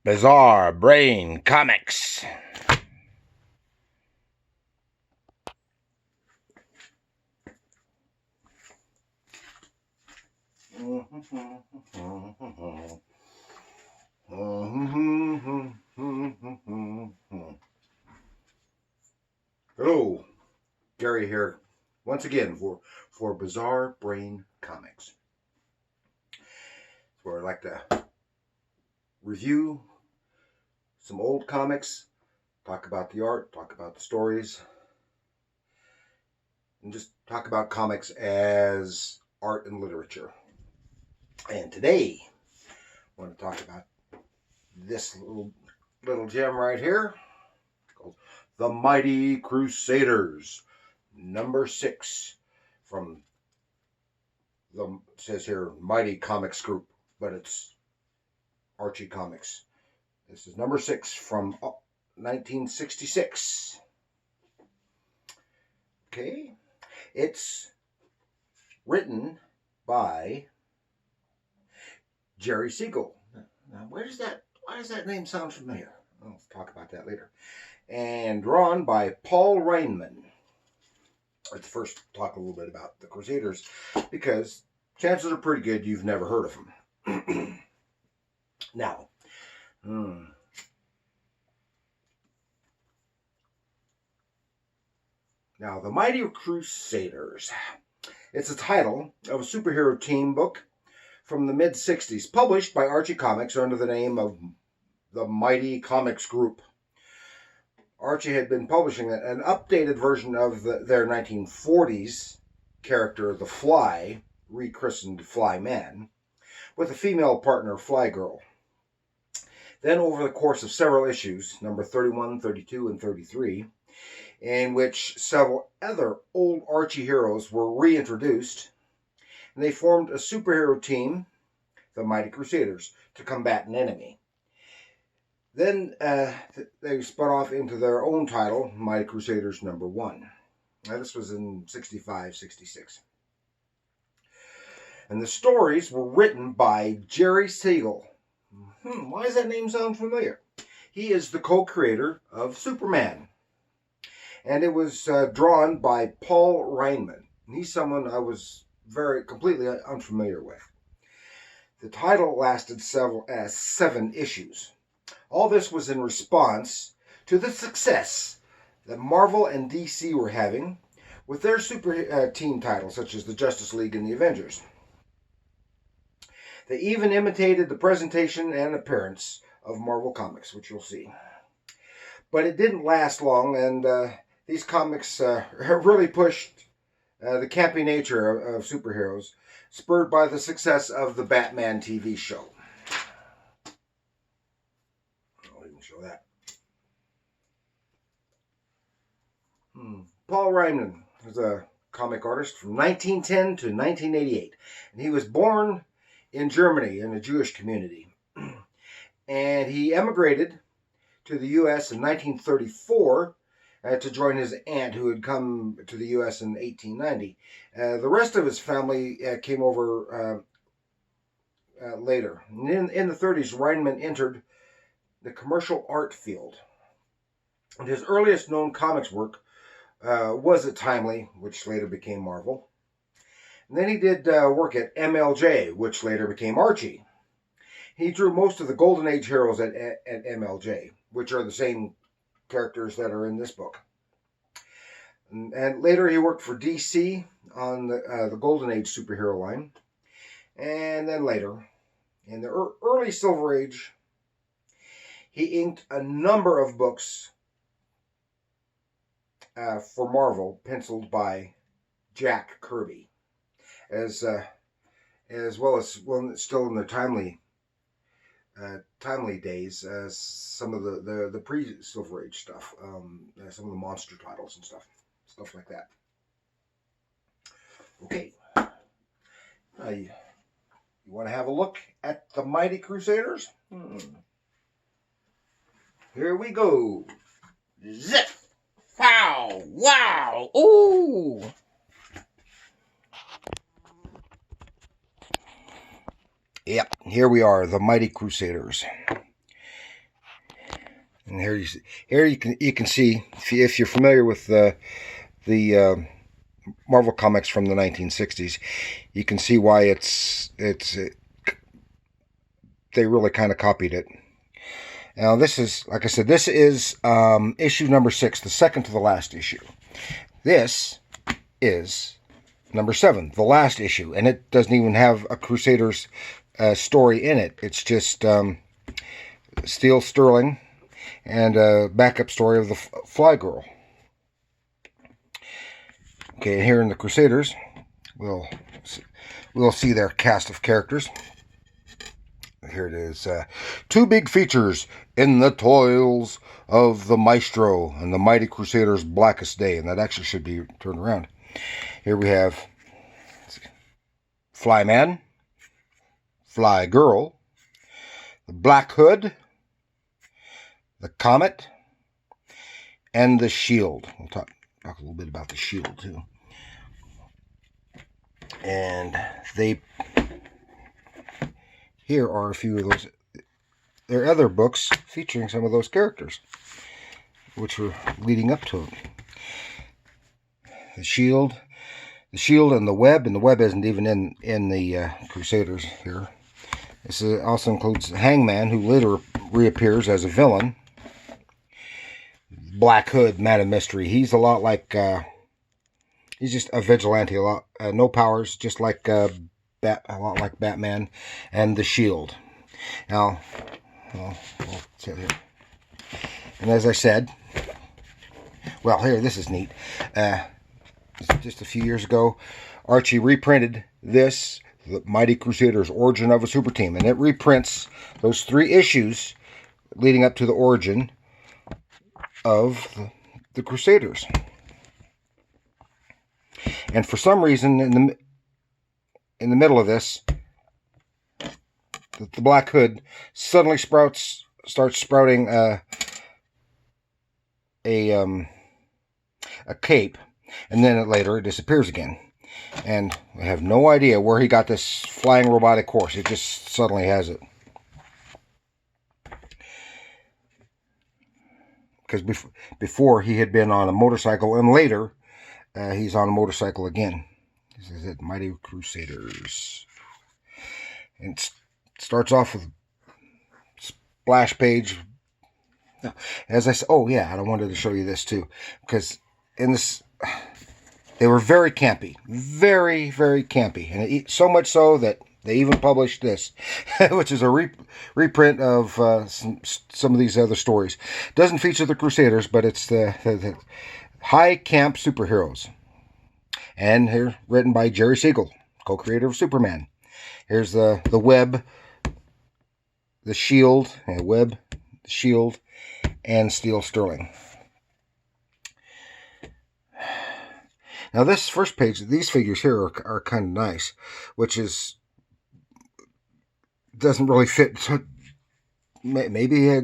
Bizarre Brain Comics. Hello, Gary here, once again for Bizarre Brain Comics, where I like to review some old comics, talk about the art, talk about the stories, and just talk about comics as art and literature. And today, I want to talk about this little gem right here called The Mighty Crusaders, number 6 from the, it says here, Mighty Comics Group, but it's Archie Comics. This is number 6 from 1966. Okay. It's written by Jerry Seigel. Now, why does that name sound familiar? I'll talk about that later. And drawn by Paul Reinman. Let's first talk a little bit about the Crusaders, because chances are pretty good you've never heard of them. Now, The Mighty Crusaders. It's a title of a superhero team book from the mid-60s, published by Archie Comics under the name of the Mighty Comics Group. Archie had been publishing an updated version of their 1940s character, the Fly, rechristened Fly Man, with a female partner, Fly Girl. Then, over the course of several issues, number 31, 32, and 33, in which several other old Archie heroes were reintroduced, and they formed a superhero team, the Mighty Crusaders, to combat an enemy. Then they spun off into their own title, Mighty Crusaders number 1. Now, this was in 65, 66. And the stories were written by Jerry Seigel. Why does that name sound familiar? He is the co-creator of Superman. And it was drawn by Paul Reinman. He's someone I was completely unfamiliar with. The title lasted 7 issues. All this was in response to the success that Marvel and DC were having with their super team titles, such as the Justice League and the Avengers. They even imitated the presentation and appearance of Marvel Comics, which you'll see. But it didn't last long, and these comics really pushed the campy nature of superheroes, spurred by the success of the Batman TV show. I'll even show that. Paul Reinman was a comic artist from 1910 to 1988, and he was born in Germany in a Jewish community. And he emigrated to the U.S. in 1934 to join his aunt, who had come to the U.S. in 1890. The rest of his family came over later. And in the 30s, Reinman entered the commercial art field. And his earliest known comics work was at Timely, which later became Marvel. And then he did work at MLJ, which later became Archie. He drew most of the Golden Age heroes at MLJ, which are the same characters that are in this book. And later he worked for DC on the Golden Age superhero line. And then later, in the early Silver Age, he inked a number of books for Marvel, penciled by Jack Kirby, as well as still in the Timely days, some of the pre-Silver Age stuff, some of the monster titles and stuff like that. Okay, you want to have a look at the Mighty Crusaders? Here we go. Zip! Pow! Wow! Ooh! Yep, here we are, the Mighty Crusaders. And here you can see, if you're familiar with the Marvel comics from the 1960s, you can see why they really kind of copied it. Now this is, like I said, this is issue number 6, the second to the last issue. This is number 7, the last issue, and it doesn't even have a Crusaders story in it. It's just Steel Sterling and a backup story of the Fly Girl. Okay, here in the Crusaders, we'll see their cast of characters. Here it is. 2 big features in the toils of the maestro and the Mighty Crusaders' blackest day. And that actually should be turned around. Here we have Flyman, Fly Girl, the Black Hood, the Comet, and the Shield. We'll talk a little bit about the Shield too. And here are a few of those. There are other books featuring some of those characters, which were leading up to it. The Shield, and the Web, and the Web isn't even in the Crusaders here. This also includes Hangman, who later reappears as a villain. Black Hood, Man of Mystery. He's a lot like he's just a vigilante, no powers, just like a lot like Batman. And the Shield. Now, we'll sit here. And as I said, well, here, this is neat. Just a few years ago, Archie reprinted this, the Mighty Crusaders Origin of a Super Team, and it reprints those 3 issues leading up to the origin of the Crusaders. And for some reason, in the middle of this, the Black Hood suddenly starts sprouting a cape, and then later it disappears again. And I have no idea where he got this flying robotic horse. It just suddenly has it. Because before he had been on a motorcycle, and later he's on a motorcycle again. This is it, Mighty Crusaders. And it starts off with splash page. As I said, oh yeah, and I wanted to show you this too, because in this, they were very campy, very, very campy, and so much so that they even published this, which is a reprint of some of these other stories. Doesn't feature the Crusaders, but it's the high camp superheroes. And here, written by Jerry Seigel, co-creator of Superman. Here's the Web, the Shield, Web, the Shield, and Steel Sterling. Now this first page, these figures here are kind of nice, which doesn't really fit. Maybe he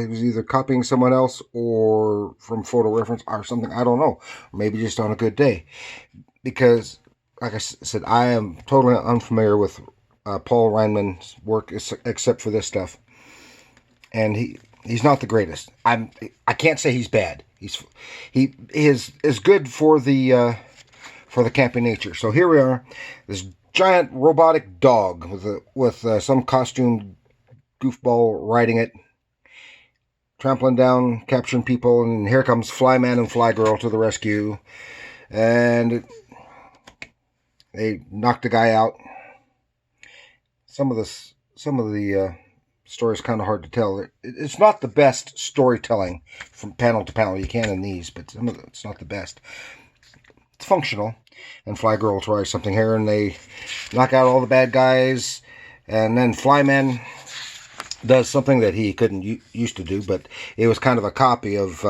was either copying someone else or from photo reference or something. I don't know. Maybe just on a good day. Because, like I said, I am totally unfamiliar with Paul Reinman's work except for this stuff. And he's not the greatest. I can't say he's bad. He is good for the campy nature. So here we are, this giant robotic dog with some costumed goofball riding it, trampling down, capturing people, and here comes Flyman and Fly Girl to the rescue, and they knock the guy out. Some of the story is kind of hard to tell. It's not the best storytelling from panel to panel. You can in these, but it's not the best. It's functional. And Fly Girl tries something here, and they knock out all the bad guys, and then Flyman does something that he couldn't used to do, but it was kind of a copy of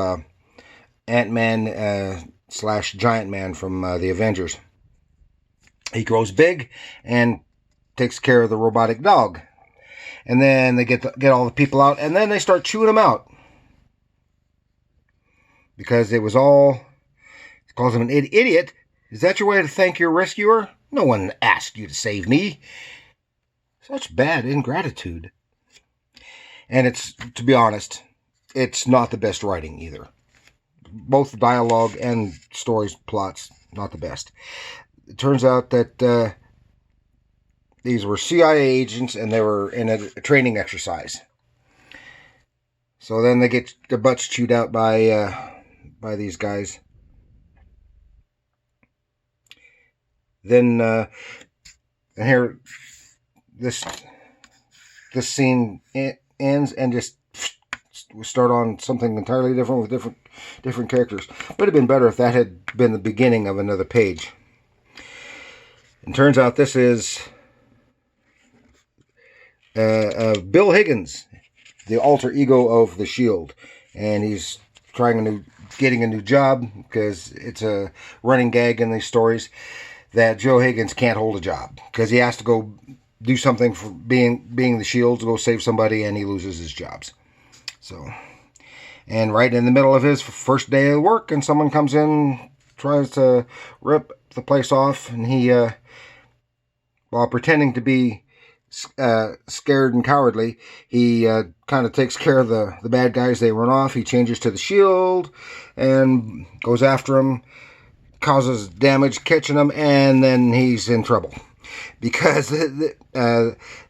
Ant-Man / Giant Man from the Avengers. He grows big and takes care of the robotic dog. And then they get all the people out, and then they start chewing him out. Because it was all, he calls him an idiot. Is that your way to thank your rescuer? No one asked you to save me. Such bad ingratitude. And it's, to be honest, it's not the best writing either. Both the dialogue and stories, plots, not the best. It turns out that these were CIA agents and they were in a training exercise. So then they get their butts chewed out by these guys. Then and here this scene ends and just start on something entirely different with different characters. Would have been better if that had been the beginning of another page. And turns out this is Bill Higgins, the alter ego of the Shield, and he's getting a new job because it's a running gag in these stories that Joe Higgins can't hold a job because he has to go do something for being the Shield to go save somebody, and he loses his jobs. So, and right in the middle of his first day of work, and someone comes in, tries to rip the place off, and he, while pretending to be scared and cowardly, he kind of takes care of the bad guys. They run off. He changes to the Shield and goes after them, causes damage, catching them, and then he's in trouble because the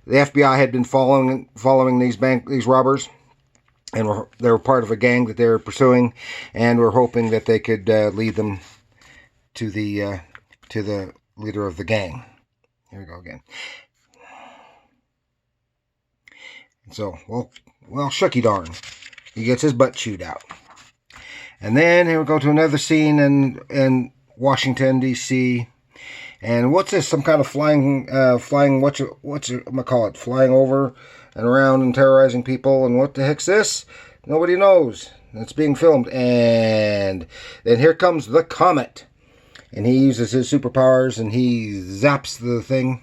FBI had been following these robbers. And they were part of a gang that they were pursuing, and were hoping that they could lead them to the leader of the gang. Here we go again. So, well, shucky darn, he gets his butt chewed out. And then here we go to another scene in Washington D.C. And what's this? Some kind of flying what's it, I'm gonna call it? Flying over and around and terrorizing people. And what the heck's this? Nobody knows. It's being filmed. And then here comes the Comet. And he uses his superpowers and he zaps the thing.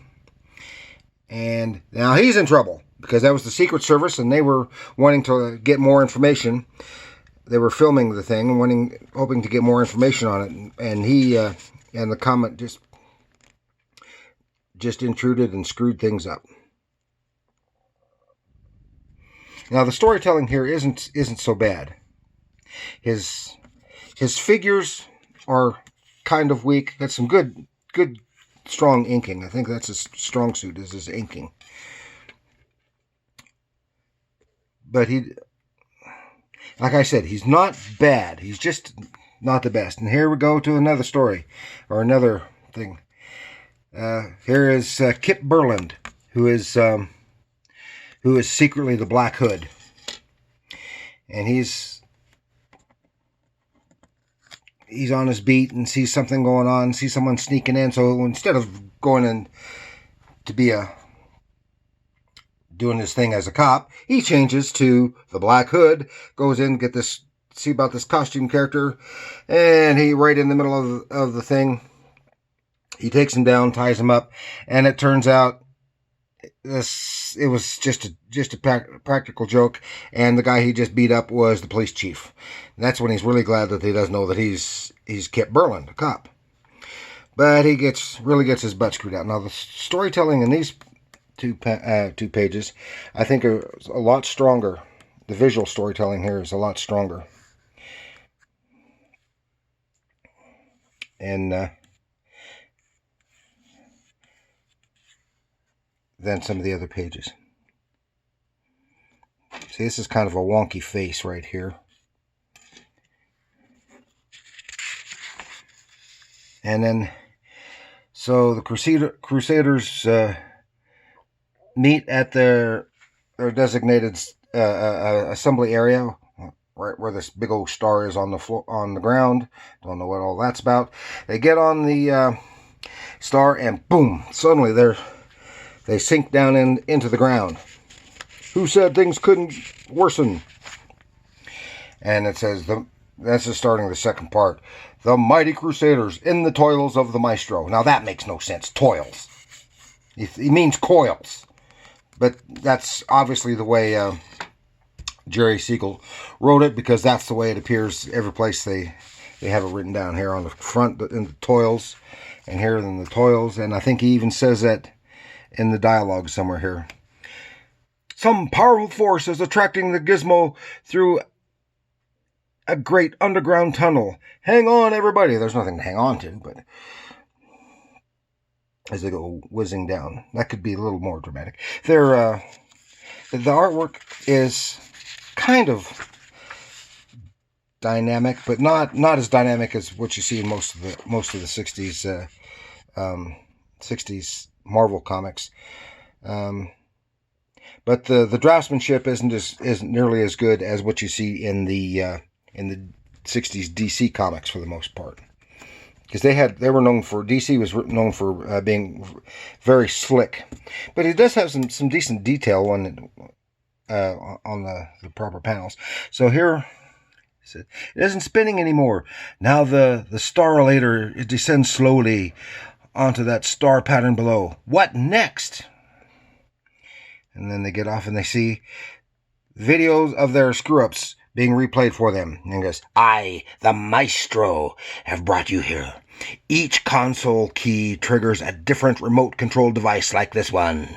And now he's in trouble because that was the Secret Service and they were wanting to get more information. They were filming the thing, hoping to get more information on it. And he and the Comet just intruded and screwed things up. Now the storytelling here isn't so bad. His figures are kind of weak. Got some good strong inking. I think that's his strong suit, is his inking. But like I said, he's not bad. He's just not the best. And here we go to another story or another thing. Here is Kip Berland, who is secretly the Black Hood, and he's on his beat and sees something going on, sees someone sneaking in. So instead of going in to be doing his thing as a cop, he changes to the Black Hood, goes in, see about this costume character, and he right in the middle of the thing. He takes him down, ties him up, and it turns out it was just a practical joke, and the guy he just beat up was the police chief. And that's when he's really glad that he doesn't know that he's Kip Berland, a cop. But he really gets his butt screwed out. Now the storytelling in these two pages, I think, are a lot stronger. The visual storytelling here is a lot stronger. And than some of the other pages. See, this is kind of a wonky face right here. And then, so the Crusaders meet at their designated assembly area, right where this big old star is on the ground. Don't know what all that's about. They get on the star, and boom! Suddenly they sink down into the ground. Who said things couldn't worsen? And it says, that's just starting the second part. The Mighty Crusaders in the toils of the maestro. Now that makes no sense. Toils. He means coils. But that's obviously the way Jerry Seigel wrote it, because that's the way it appears every place they have it written down. Here on the front in the toils, and here in the toils. And I think he even says that in the dialogue somewhere here. Some powerful force is attracting the gizmo through a great underground tunnel. Hang on, everybody. There's nothing to hang on to, but as they go whizzing down, that could be a little more dramatic. The artwork is kind of dynamic, but not as dynamic as what you see in most of the 60s 60s Marvel comics. But the draftsmanship isn't nearly as good as what you see in the 60s DC comics for the most part, because DC was known for being very slick, but it does have some decent detail on the proper panels. So here it isn't spinning anymore. Now the Starlator, it descends slowly onto that star pattern below. What next? And then they get off and they see videos of their screw-ups being replayed for them. And he goes, I, the maestro, have brought you here. Each console key triggers a different remote control device like this one.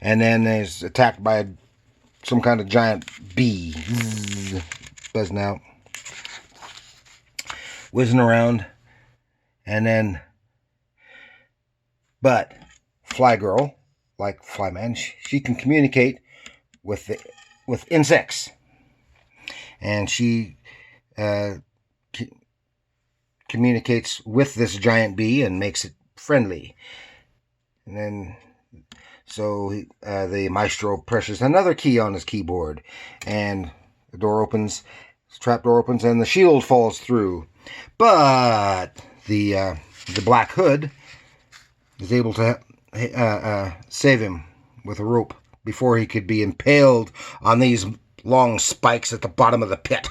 And then is attacked by some kind of giant bee. Buzzing out. Whizzing around. And then, but Fly Girl, like Flyman, she can communicate with insects, and she communicates with this giant bee and makes it friendly. And then, so the maestro presses another key on his keyboard, and the door opens, the trap door opens, and the shield falls through. But the Black Hood is able to save him with a rope before he could be impaled on these long spikes at the bottom of the pit.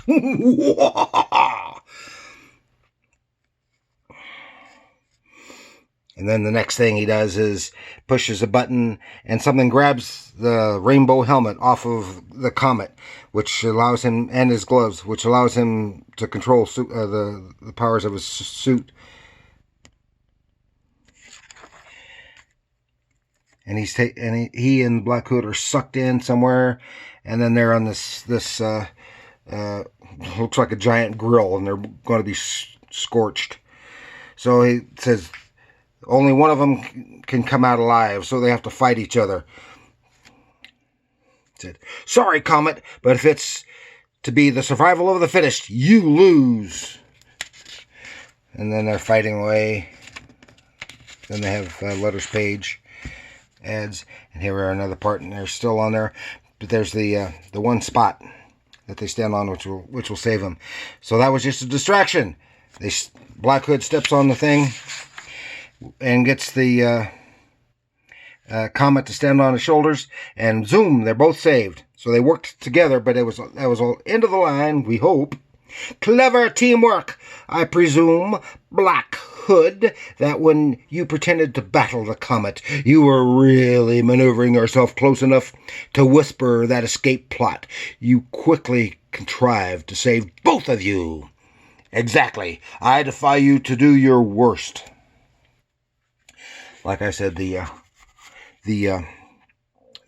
And then the next thing he does is pushes a button and something grabs the rainbow helmet off of the Comet, which allows him, and his gloves, which allows him to control the powers of his suit. And he and Black Hood are sucked in somewhere, and then they're on this looks like a giant grill, and they're going to be scorched. So he says only one of them can come out alive, so they have to fight each other. He said, sorry, Comet, but if it's to be the survival of the fittest, you lose. And then they're fighting away. Then they have letters page ads, and here are another part, and they're still on there, but there's the one spot that they stand on, which will save them. So that was just a distraction. Black Hood steps on the thing and gets the Comet to stand on his shoulders, and zoom, they're both saved. So they worked together, but that was all end of the line, we hope. Clever teamwork, I presume, Black Hood, that when you pretended to battle the Comet, you were really maneuvering yourself close enough to whisper that escape plot. You quickly contrived to save both of you. Exactly. I defy you to do your worst. Like I said, the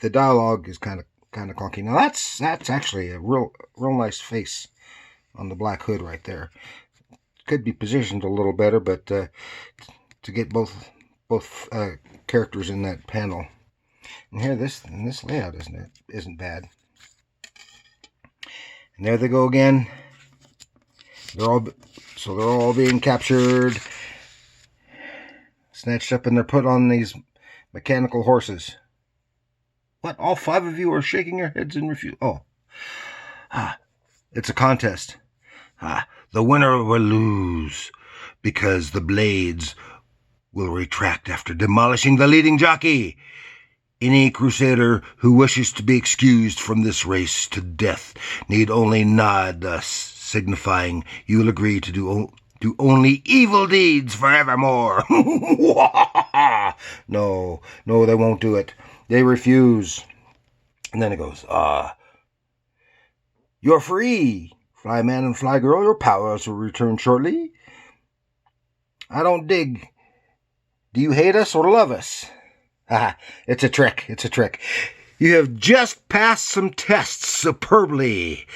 dialogue is kind of clunky. Now that's actually a real nice face on the Black Hood right there. Could be positioned a little better, but to get both characters in that panel. And here, this layout isn't bad. And there they go again. They're all being captured, snatched up, and they're put on these mechanical horses. What? All 5 of you are shaking your heads in refusal. Oh, it's a contest. The winner will lose because the blades will retract after demolishing the leading jockey. Any crusader who wishes to be excused from this race to death need only nod, thus signifying you'll agree to do only evil deeds forevermore. No, they won't do it. They refuse. And then it goes, you're free, Flyman and Flygirl. Your powers will return shortly. I don't dig. Do you hate us or love us? It's a trick. You have just passed some tests superbly.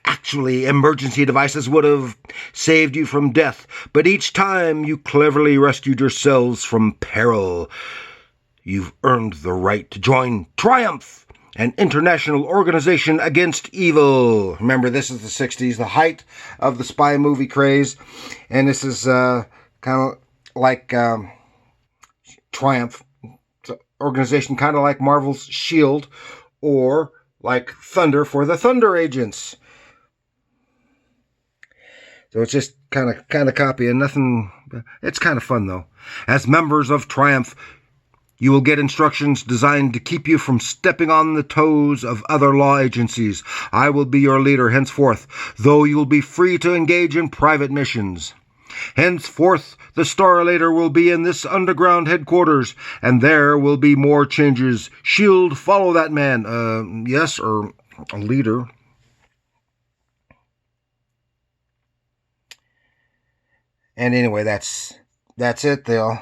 Actually, emergency devices would have saved you from death, but each time you cleverly rescued yourselves from peril. You've earned the right to join Triumph, an international organization against evil. Remember, this is the 60s, the height of the spy movie craze, and this is kind of like Triumph. Organization kind of like Marvel's S.H.I.E.L.D. or like Thunder for the Thunder Agents. So it's just kind of copy and nothing. It's kind of fun though. As members of Triumph, you will get instructions designed to keep you from stepping on the toes of other law agencies. I will be your leader henceforth, though you will be free to engage in private missions. Henceforth, the Starlater will be in this underground headquarters, and there will be more changes. S.H.I.E.L.D., follow that man. Yes, or a leader. And anyway, that's it, They'll...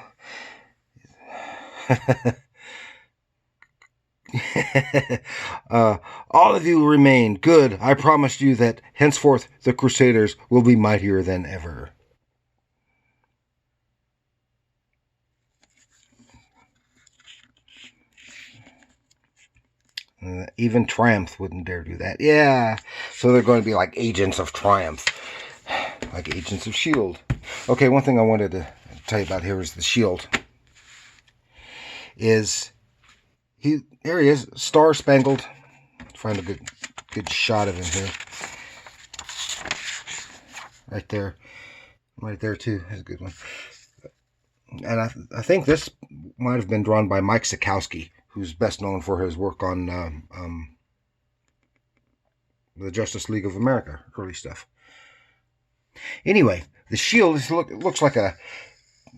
all of you remain. Good. I promised you that henceforth the Crusaders will be mightier than ever. Even Triumph wouldn't dare do that. Yeah. So they're going to be like agents of Triumph. Like agents of S.H.I.E.L.D. Okay, one thing I wanted to tell you about here is the S.H.I.E.L.D. Here he is, Star Spangled. Find a good shot of him here. Right there too. That's a good one. And I think this might have been drawn by Mike Sekowski, who's best known for his work on the Justice League of America, early stuff. Anyway, the S.H.I.E.L.D. looks like a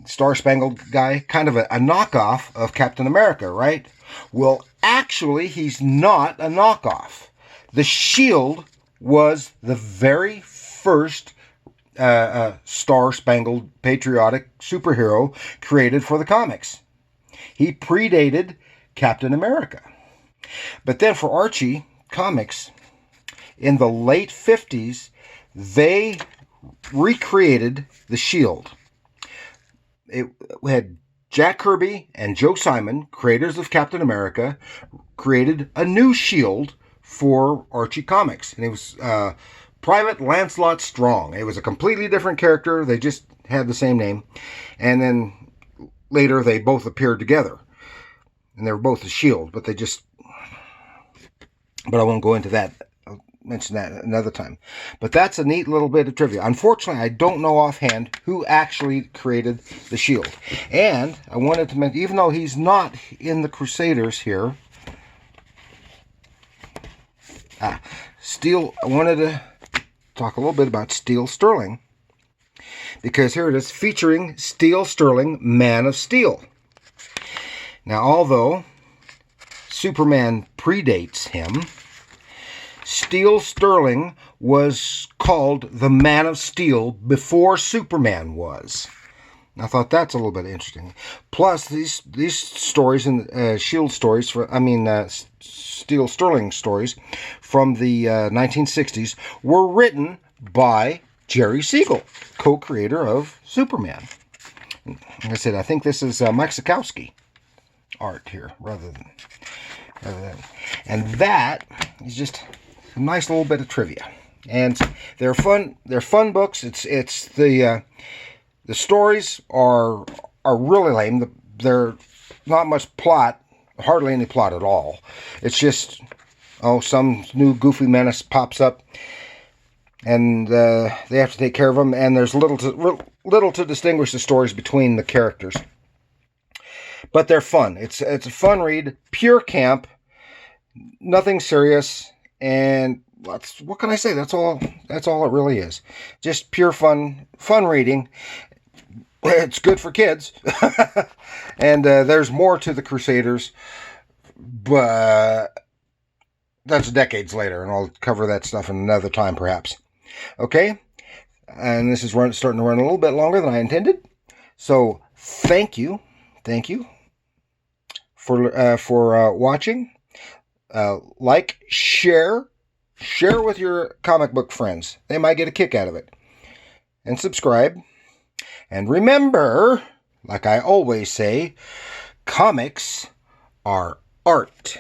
Star-Spangled guy, kind of a knockoff of Captain America, right? Well, actually, he's not a knockoff. The S.H.I.E.L.D. was the very first Star-Spangled patriotic superhero created for the comics. He predated Captain America. But then for Archie comics, in the late 50s, they recreated the S.H.I.E.L.D. It had Jack Kirby and Joe Simon, creators of Captain America, created a new S.H.I.E.L.D. for Archie Comics. And it was Private Lancelot Strong. It was a completely different character. They just had the same name. And then later they both appeared together. And they were both the S.H.I.E.L.D., but I won't go into that. I'll mention that another time. But that's a neat little bit of trivia. Unfortunately, I don't know offhand who actually created the S.H.I.E.L.D. And I wanted to mention, even though he's not in the Crusaders here, I wanted to talk a little bit about Steel Sterling. Because here it is, featuring Steel Sterling, Man of Steel. Now, although Superman predates him, Steel Sterling was called the Man of Steel before Superman was. I thought that's a little bit interesting. Plus, these stories and S.H.I.E.L.D. stories, Steel Sterling stories from the 1960s were written by Jerry Seigel, co-creator of Superman. Like I said, I think this is Mike Sekowski art here, rather than. And that is just a nice little bit of trivia, and they're fun. They're fun books. It's the stories are really lame. They're not much plot, hardly any plot at all. It's just some new goofy menace pops up, and they have to take care of them. And there's little to distinguish the stories between the characters. But they're fun. It's a fun read, pure camp, nothing serious, and what can I say? That's all it really is. Just pure fun reading. It's good for kids, and there's more to the Crusaders, but that's decades later, and I'll cover that stuff in another time, perhaps. Okay, and this is starting to run a little bit longer than I intended. So thank you for watching. like, share with your comic book friends. They might get a kick out of it. And subscribe. And remember, like I always say, comics are art.